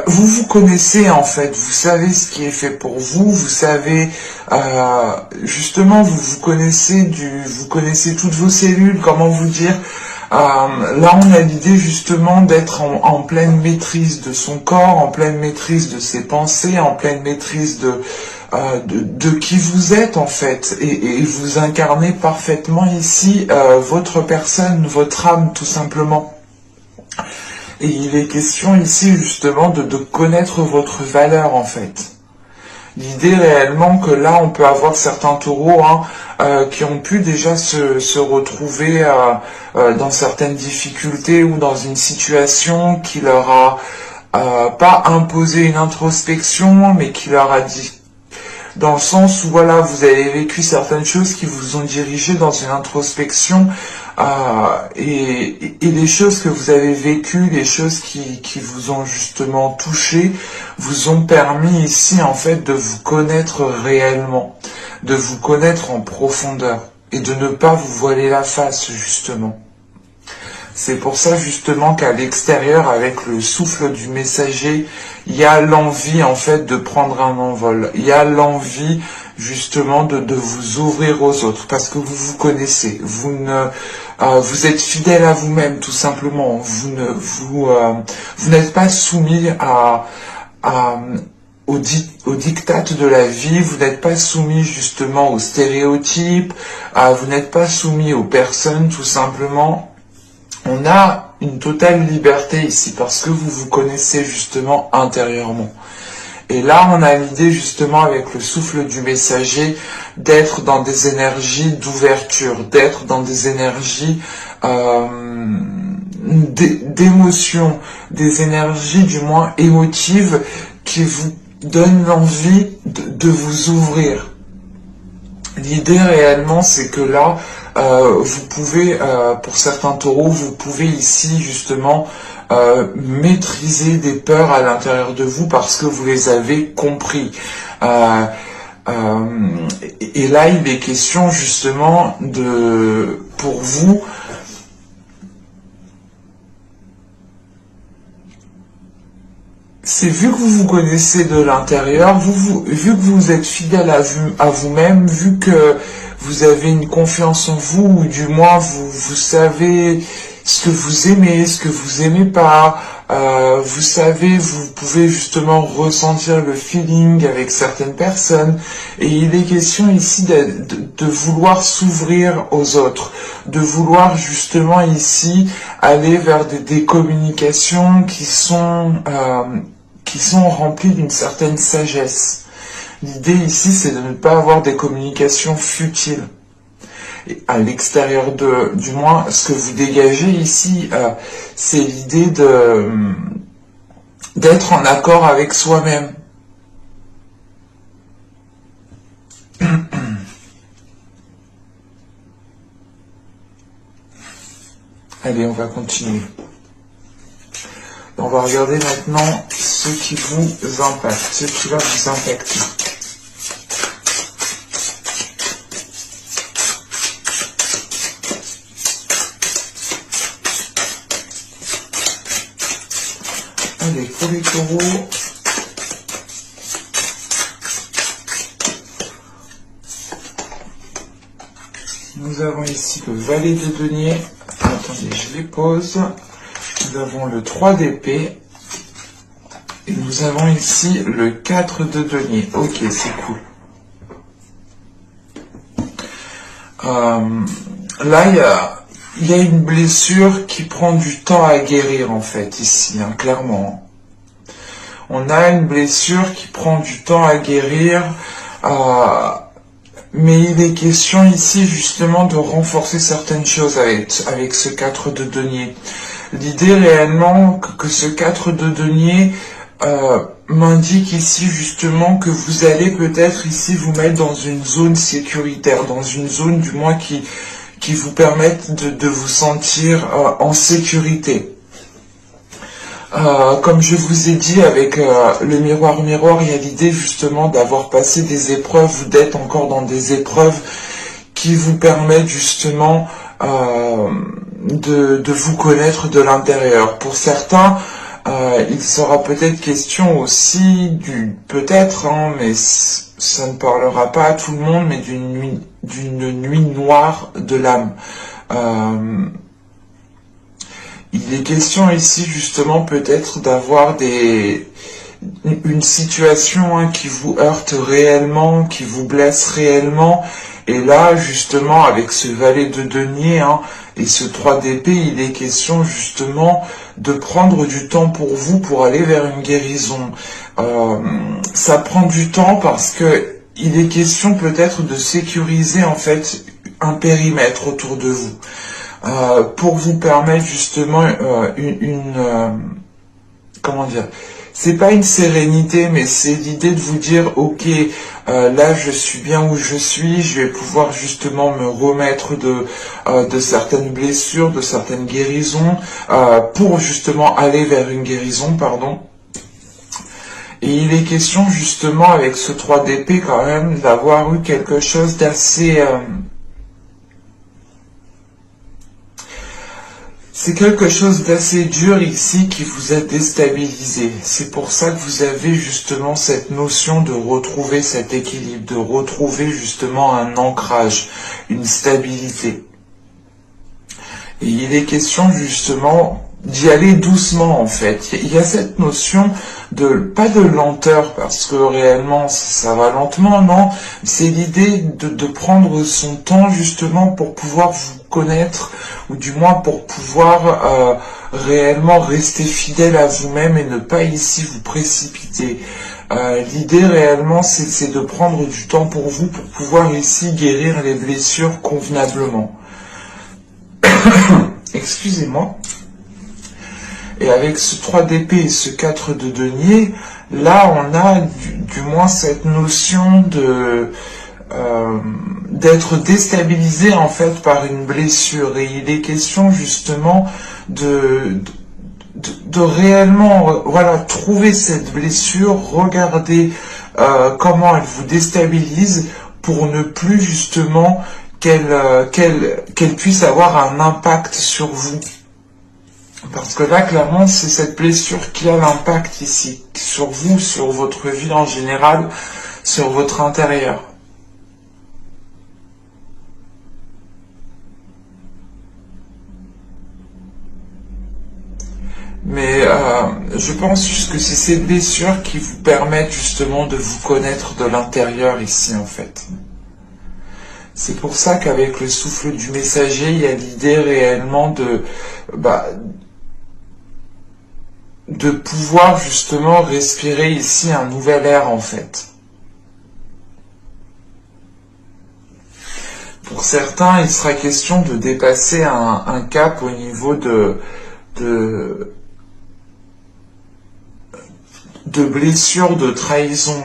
Vous vous connaissez en fait, vous savez ce qui est fait pour vous, vous savez justement vous connaissez toutes vos cellules, comment vous dire. Là on a l'idée justement d'être en pleine maîtrise de son corps, en pleine maîtrise de ses pensées, en pleine maîtrise de qui vous êtes en fait, et vous incarnez parfaitement ici votre personne, votre âme tout simplement. Et il est question ici justement de connaître votre valeur en fait. L'idée réellement que là on peut avoir certains taureaux qui ont pu déjà se retrouver dans certaines difficultés ou dans une situation qui leur a pas imposé une introspection mais qui leur a dit, dans le sens où voilà, vous avez vécu certaines choses qui vous ont dirigé dans une introspection et les choses que vous avez vécues, les choses qui vous ont justement touché, vous ont permis ici en fait de vous connaître réellement, de vous connaître en profondeur et de ne pas vous voiler la face justement. C'est pour ça justement qu'à l'extérieur, avec le souffle du messager, il y a l'envie en fait de prendre un envol. Il y a l'envie justement de vous ouvrir aux autres parce que vous vous connaissez. Vous êtes fidèle à vous-même tout simplement. Vous n'êtes pas soumis au diktat de la vie, vous n'êtes pas soumis justement aux stéréotypes, vous n'êtes pas soumis aux personnes tout simplement. On a une totale liberté ici parce que vous vous connaissez justement intérieurement. Et là, on a l'idée justement avec le souffle du messager d'être dans des énergies d'ouverture, d'être dans des énergies d'émotion, des énergies du moins émotives qui vous donnent l'envie de vous ouvrir. L'idée réellement, c'est que là, vous pouvez, pour certains taureaux, vous pouvez ici justement maîtriser des peurs à l'intérieur de vous parce que vous les avez compris. Et là, il est question justement pour vous, c'est vu que vous vous connaissez de l'intérieur, vu que vous êtes fidèle à vous-même, vu que vous avez une confiance en vous, ou du moins vous savez ce que vous aimez, ce que vous aimez pas, vous savez, vous pouvez justement ressentir le feeling avec certaines personnes, et il est question ici de vouloir s'ouvrir aux autres, de vouloir justement ici aller vers des communications qui sont remplies d'une certaine sagesse. L'idée ici, c'est de ne pas avoir des communications futiles. Et à l'extérieur du moins, ce que vous dégagez ici, c'est l'idée d'être en accord avec soi-même. Allez, on va continuer. On va regarder maintenant ce qui vous impacte, ce qui va vous impacter. Allez, pour les taureaux, nous avons ici le valet de denier. Attendez, je les pose. Nous avons le 3 d'épée. Et nous avons ici le 4 de denier. Ok, c'est cool. Là, il y a une blessure qui prend du temps à guérir, en fait, ici, hein, clairement. On a une blessure qui prend du temps à guérir, mais il est question ici, justement, de renforcer certaines choses avec ce 4 de denier. L'idée, réellement, que ce 4 de denier m'indique ici, justement, que vous allez peut-être ici vous mettre dans une zone sécuritaire, dans une zone, du moins, qui vous permettent de vous sentir en sécurité. Comme je vous ai dit avec le miroir, il y a l'idée justement d'avoir passé des épreuves ou d'être encore dans des épreuves qui vous permettent justement de vous connaître de l'intérieur. Pour certains, Il sera peut-être question aussi peut-être, hein, mais ça ne parlera pas à tout le monde, mais d'une nuit noire de l'âme. Il est question ici justement peut-être d'avoir une situation, hein, qui vous heurte réellement, qui vous blesse réellement. Et là, justement, avec ce valet de denier, hein, et ce 3 d'épée, il est question justement de prendre du temps pour vous, pour aller vers une guérison. Ça prend du temps parce que il est question peut-être de sécuriser en fait un périmètre autour de vous, pour vous permettre justement comment dire, c'est pas une sérénité, mais c'est l'idée de vous dire, ok, là je suis bien où je suis, je vais pouvoir justement me remettre de certaines blessures, de certaines guérisons, pour justement aller vers une guérison, pardon. Et il est question justement avec ce 3 d'épée quand même d'avoir eu quelque chose d'assez... c'est quelque chose d'assez dur ici qui vous a déstabilisé. C'est pour ça que vous avez justement cette notion de retrouver cet équilibre, de retrouver justement un ancrage, une stabilité. Et il est question justement d'y aller doucement en fait. Il y a cette notion pas de lenteur parce que réellement ça va lentement, non. C'est l'idée de prendre son temps justement pour pouvoir vous connaître, ou du moins pour pouvoir réellement rester fidèle à vous-même et ne pas ici vous précipiter. L'idée réellement c'est de prendre du temps pour vous pour pouvoir ici guérir les blessures convenablement. Excusez-moi. Et avec ce 3 d'épée et ce 4 de denier, là on a du moins cette notion d'être déstabilisé en fait par une blessure. Et il est question justement de réellement voilà, trouver cette blessure, regarder comment elle vous déstabilise pour ne plus justement qu'elle puisse avoir un impact sur vous. Parce que là, clairement, c'est cette blessure qui a l'impact ici, sur vous, sur votre vie en général, sur votre intérieur. Mais je pense juste que c'est ces blessures qui vous permettent justement de vous connaître de l'intérieur ici, en fait. C'est pour ça qu'avec le souffle du messager, il y a l'idée réellement de pouvoir justement respirer ici un nouvel air en fait. Pour certains, il sera question de dépasser un cap au niveau de blessures, de trahison.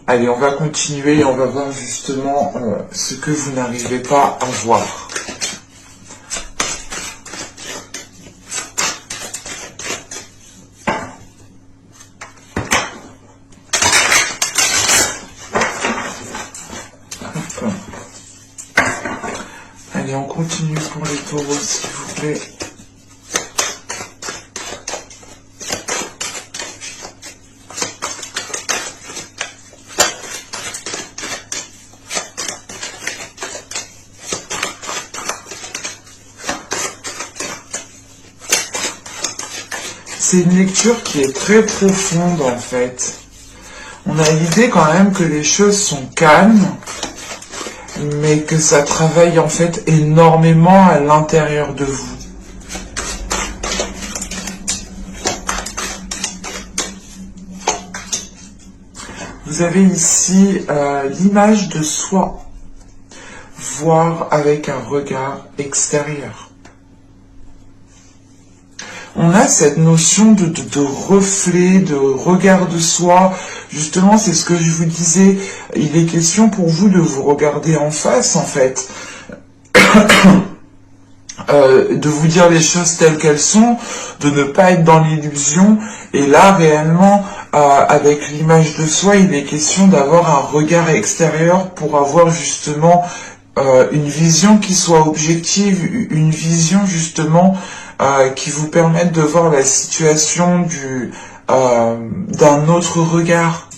Allez, on va continuer et on va voir justement ce que vous n'arrivez pas à voir. Allez, on continue pour les taureaux, s'il vous plaît. C'est une lecture qui est très profonde en fait. On a l'idée quand même que les choses sont calmes, mais que ça travaille en fait énormément à l'intérieur de vous. Vous avez ici l'image de soi, voir avec un regard extérieur. On a cette notion de reflet, de regard de soi. Justement, c'est ce que je vous disais. Il est question pour vous de vous regarder en face, en fait. De vous dire les choses telles qu'elles sont, de ne pas être dans l'illusion. Et là, réellement, avec l'image de soi, il est question d'avoir un regard extérieur pour avoir justement une vision qui soit objective, une vision justement qui vous permette de voir la situation d'un autre regard.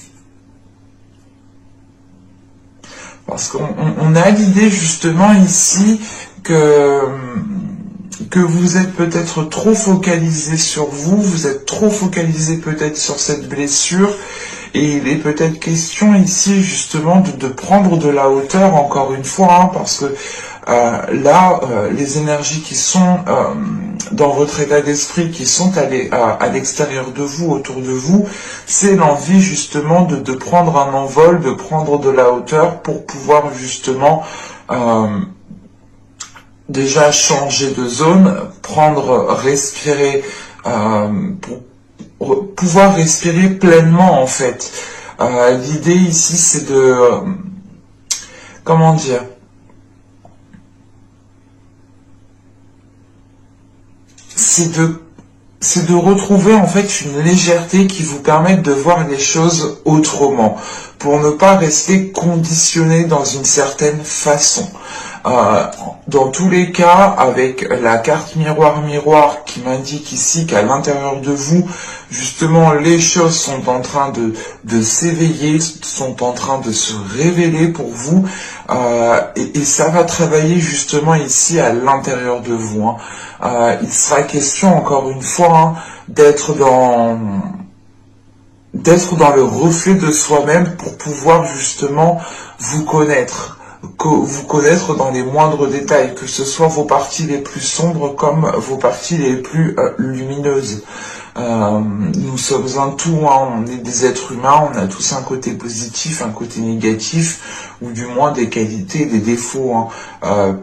Parce qu'on a l'idée justement ici que vous êtes peut-être trop focalisé sur vous, vous êtes trop focalisé peut-être sur cette blessure, et il est peut-être question ici justement de prendre de la hauteur encore une fois, hein, parce que là, les énergies qui sont dans votre état d'esprit, qui sont à l'extérieur de vous, autour de vous, c'est l'envie justement de prendre un envol, de prendre de la hauteur pour pouvoir justement déjà changer de zone, respirer, pour pouvoir respirer pleinement en fait. L'idée ici c'est de, comment dire, c'est de retrouver en fait une légèreté qui vous permette de voir les choses autrement, pour ne pas rester conditionné dans une certaine façon. Dans tous les cas, avec la carte miroir qui m'indique ici qu'à l'intérieur de vous, justement, les choses sont en train de s'éveiller, sont en train de se révéler pour vous, et ça va travailler justement ici à l'intérieur de vous. Hein. Il sera question, encore une fois, hein, d'être dans le reflet de soi-même pour pouvoir justement vous connaître dans les moindres détails, que ce soit vos parties les plus sombres comme vos parties les plus lumineuses. Nous sommes un tout, hein, on est des êtres humains, on a tous un côté positif, un côté négatif, ou du moins des qualités, des défauts. Hein.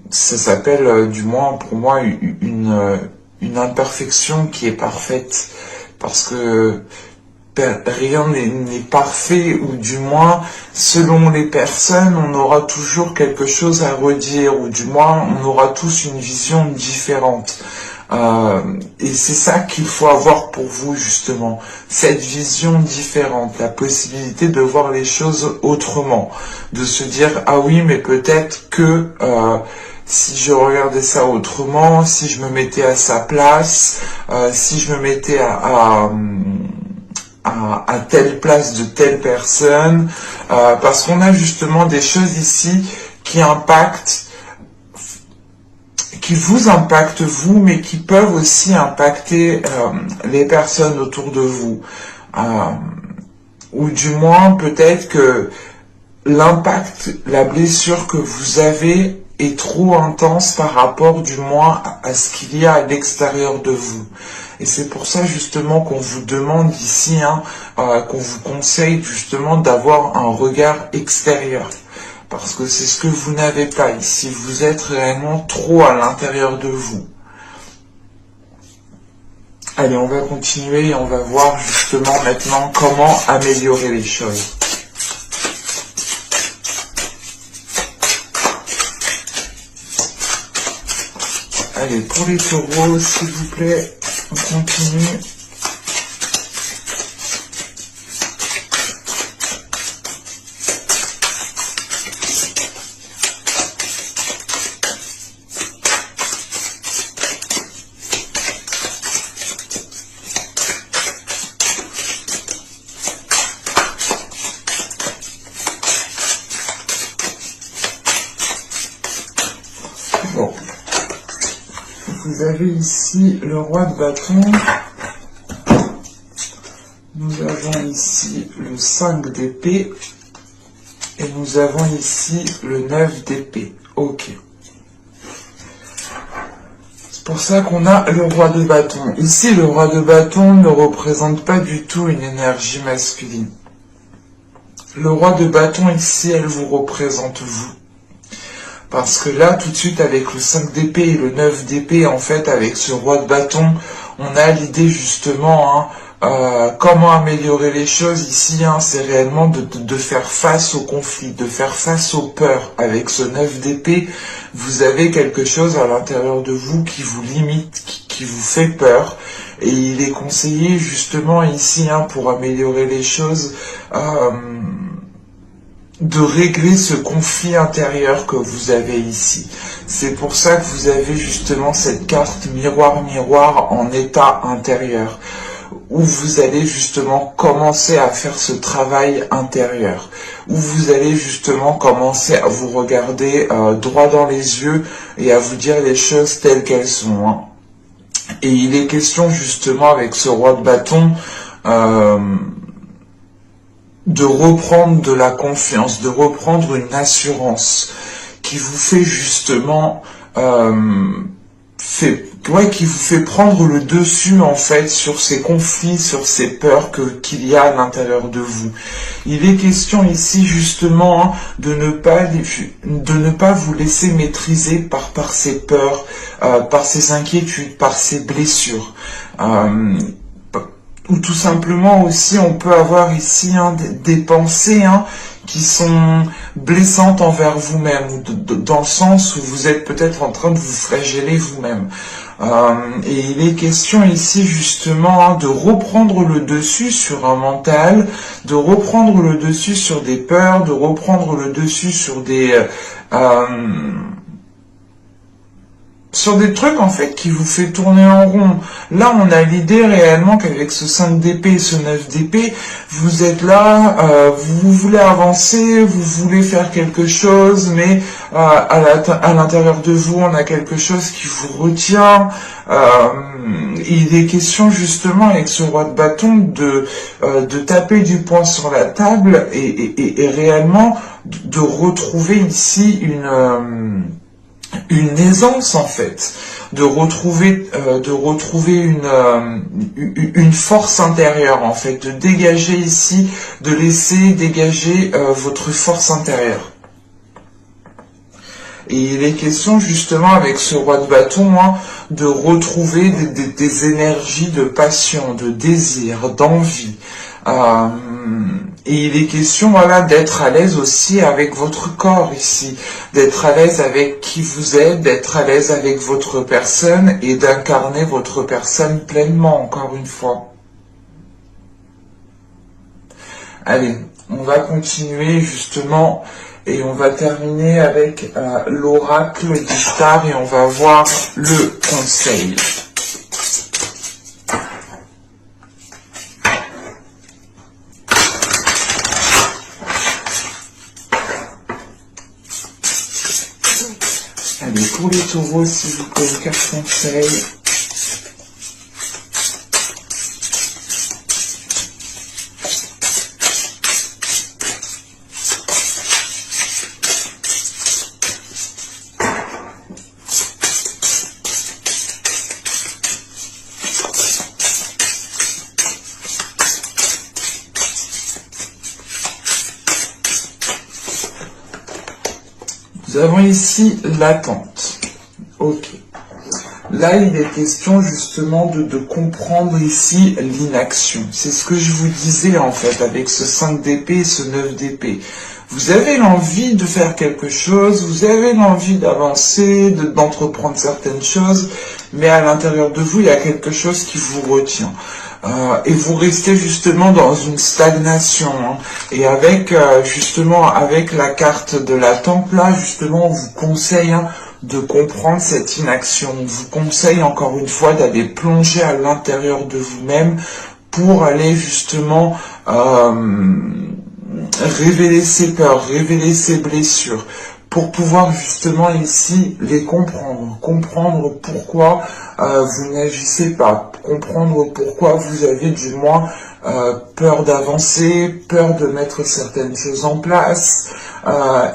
Ça s'appelle, du moins pour moi, une imperfection qui est parfaite, parce que rien n'est parfait, ou du moins, selon les personnes, on aura toujours quelque chose à redire, ou du moins, on aura tous une vision différente. Et c'est ça qu'il faut avoir pour vous, justement, cette vision différente, la possibilité de voir les choses autrement, de se dire, ah oui, mais peut-être que si je regardais ça autrement, si je me mettais à sa place, si je me mettais à telle place de telle personne, parce qu'on a justement des choses ici qui vous impactent vous, mais qui peuvent aussi impacter les personnes autour de vous. Ou du moins, peut-être que l'impact, la blessure que vous avez est trop intense par rapport du moins à ce qu'il y a à l'extérieur de vous. Et c'est pour ça justement qu'on vous demande ici, hein, qu'on vous conseille justement d'avoir un regard extérieur. Parce que c'est ce que vous n'avez pas ici. Vous êtes réellement trop à l'intérieur de vous. Allez, on va continuer et on va voir justement maintenant comment améliorer les choses. Allez, pour les taureaux, s'il vous plaît, on continue. Bon. Vous avez ici le roi de bâton. Nous avons ici le 5 d'épée. Et nous avons ici le 9 d'épée. Ok. C'est pour ça qu'on a le roi de bâton. Ici, le roi de bâton ne représente pas du tout une énergie masculine. Le roi de bâton ici, elle vous représente vous. Parce que là, tout de suite, avec le 5 d'épée et le 9 d'épée, en fait, avec ce roi de bâton, on a l'idée justement, hein, comment améliorer les choses ici, hein, c'est réellement de faire face au conflit, de faire face aux peurs. Avec ce 9 d'épée, vous avez quelque chose à l'intérieur de vous qui vous limite, qui vous fait peur. Et il est conseillé justement ici, hein, pour améliorer les choses, de régler ce conflit intérieur que vous avez ici. C'est pour ça que vous avez justement cette carte miroir en état intérieur, où vous allez justement commencer à faire ce travail intérieur, où vous allez justement commencer à vous regarder droit dans les yeux et à vous dire les choses telles qu'elles sont. Hein. Et il est question justement avec ce roi de bâton de reprendre de la confiance, de reprendre une assurance qui vous fait justement qui vous fait prendre le dessus en fait sur ces conflits, sur ces peurs qu'il y a à l'intérieur de vous. Il est question ici justement hein, de ne pas vous laisser maîtriser par ces peurs, par ces inquiétudes, par ces blessures. Ou tout simplement aussi on peut avoir ici hein, des pensées hein, qui sont blessantes envers vous-même, dans le sens où vous êtes peut-être en train de vous flageller vous-même. Et il est question ici justement hein, de reprendre le dessus sur un mental, de reprendre le dessus sur des peurs, de reprendre le dessus sur des trucs en fait qui vous fait tourner en rond. Là on a l'idée réellement qu'avec ce 5 d'épée et ce 9 d'épée, vous êtes là, vous voulez avancer, vous voulez faire quelque chose, mais à l'intérieur de vous on a quelque chose qui vous retient. Il est question justement avec ce roi de bâton de taper du poing sur la table et réellement de retrouver ici une aisance en fait, de retrouver une force intérieure en fait, de dégager ici, de laisser dégager votre force intérieure. Et il est question justement avec ce roi de bâton hein, de retrouver des énergies de passion, de désir, d'envie. Et il est question voilà, d'être à l'aise aussi avec votre corps ici, d'être à l'aise avec qui vous êtes, d'être à l'aise avec votre personne et d'incarner votre personne pleinement, encore une fois. Allez, on va continuer justement et on va terminer avec l'oracle d'Ishtar et on va voir le conseil. Allez, pour les taureaux, s'il vous plaît, une carte conseil. Nous avons ici l'attente. Ok. Là, il est question justement de comprendre ici l'inaction. C'est ce que je vous disais en fait avec ce 5 d'épée et ce 9 d'épée. Vous avez l'envie de faire quelque chose, vous avez l'envie d'avancer, d'entreprendre certaines choses, mais à l'intérieur de vous, il y a quelque chose qui vous retient. Et vous restez justement dans une stagnation. Hein. Et avec justement avec la carte de la temple, là, justement, on vous conseille hein, de comprendre cette inaction. On vous conseille encore une fois d'aller plonger à l'intérieur de vous-même pour aller justement révéler ses peurs, révéler ses blessures, pour pouvoir justement ici les comprendre, comprendre pourquoi vous n'agissez pas, comprendre pourquoi vous avez du moins peur d'avancer, peur de mettre certaines choses en place.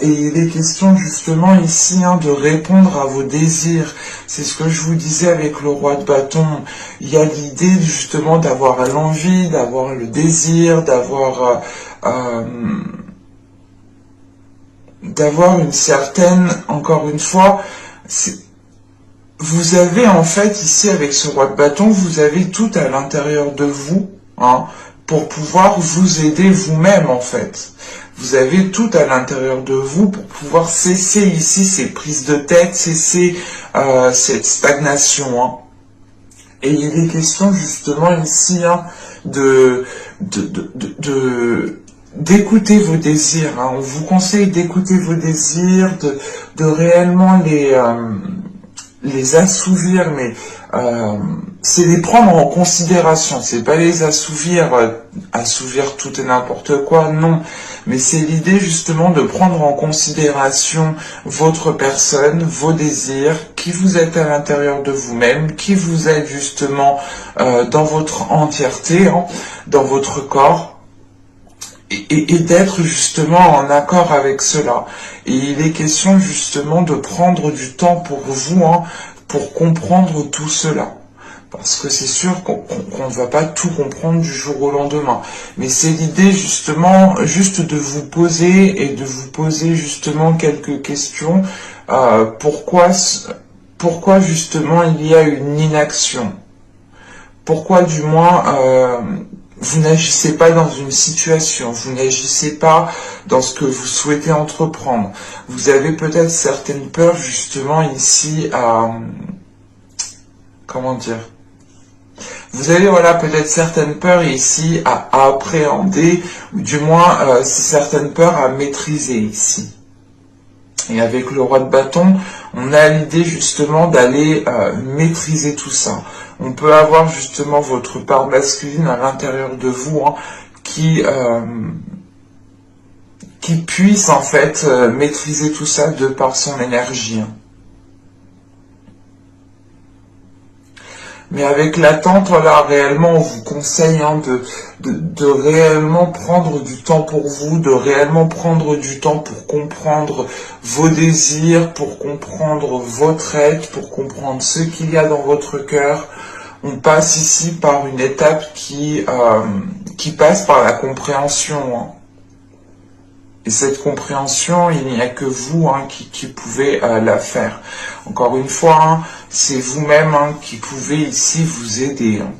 Et il est question justement ici hein, de répondre à vos désirs. C'est ce que je vous disais avec le roi de bâton. Il y a l'idée justement d'avoir l'envie, d'avoir le désir, d'avoir une certaine, encore une fois, vous avez en fait ici avec ce roi de bâton, vous avez tout à l'intérieur de vous, hein, pour pouvoir vous aider vous-même en fait. Vous avez tout à l'intérieur de vous pour pouvoir cesser ici ces prises de tête, cesser cette stagnation. Hein. Et il est question justement ici hein, de d'écouter vos désirs. Hein. On vous conseille d'écouter vos désirs, de réellement les assouvir, mais c'est les prendre en considération. C'est pas les assouvir, assouvir tout et n'importe quoi, non. Mais c'est l'idée justement de prendre en considération votre personne, vos désirs, qui vous êtes à l'intérieur de vous-même, qui vous êtes justement dans votre entièreté, hein, dans votre corps. Et d'être justement en accord avec cela. Et il est question justement de prendre du temps pour vous, hein, pour comprendre tout cela. Parce que c'est sûr qu'on ne va pas tout comprendre du jour au lendemain. Mais c'est l'idée justement juste de vous poser et de vous poser justement quelques questions. Pourquoi justement il y a une inaction? Pourquoi du moins vous n'agissez pas dans une situation, vous n'agissez pas dans ce que vous souhaitez entreprendre. Vous avez peut-être certaines peurs justement ici à... Comment dire? Vous avez voilà peut-être certaines peurs ici à appréhender, ou du moins c'est certaines peurs à maîtriser ici. Et avec le roi de bâton, on a l'idée justement d'aller maîtriser tout ça. On peut avoir justement votre part masculine à l'intérieur de vous, hein, qui puisse en fait maîtriser tout ça de par son énergie. Hein. Mais avec l'attente, voilà, réellement, on vous conseille hein, de réellement prendre du temps pour vous, de réellement prendre du temps pour comprendre vos désirs, pour comprendre votre être, pour comprendre ce qu'il y a dans votre cœur. On passe ici par une étape qui passe par la compréhension. Hein. Et cette compréhension, il n'y a que vous hein, qui pouvez la faire. Encore une fois, hein, c'est vous-même hein, qui pouvez ici vous aider. Hein.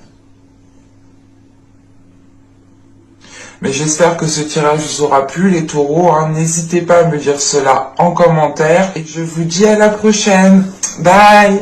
Mais j'espère que ce tirage vous aura plu, les taureaux. Hein. N'hésitez pas à me dire cela en commentaire. Et je vous dis à la prochaine. Bye!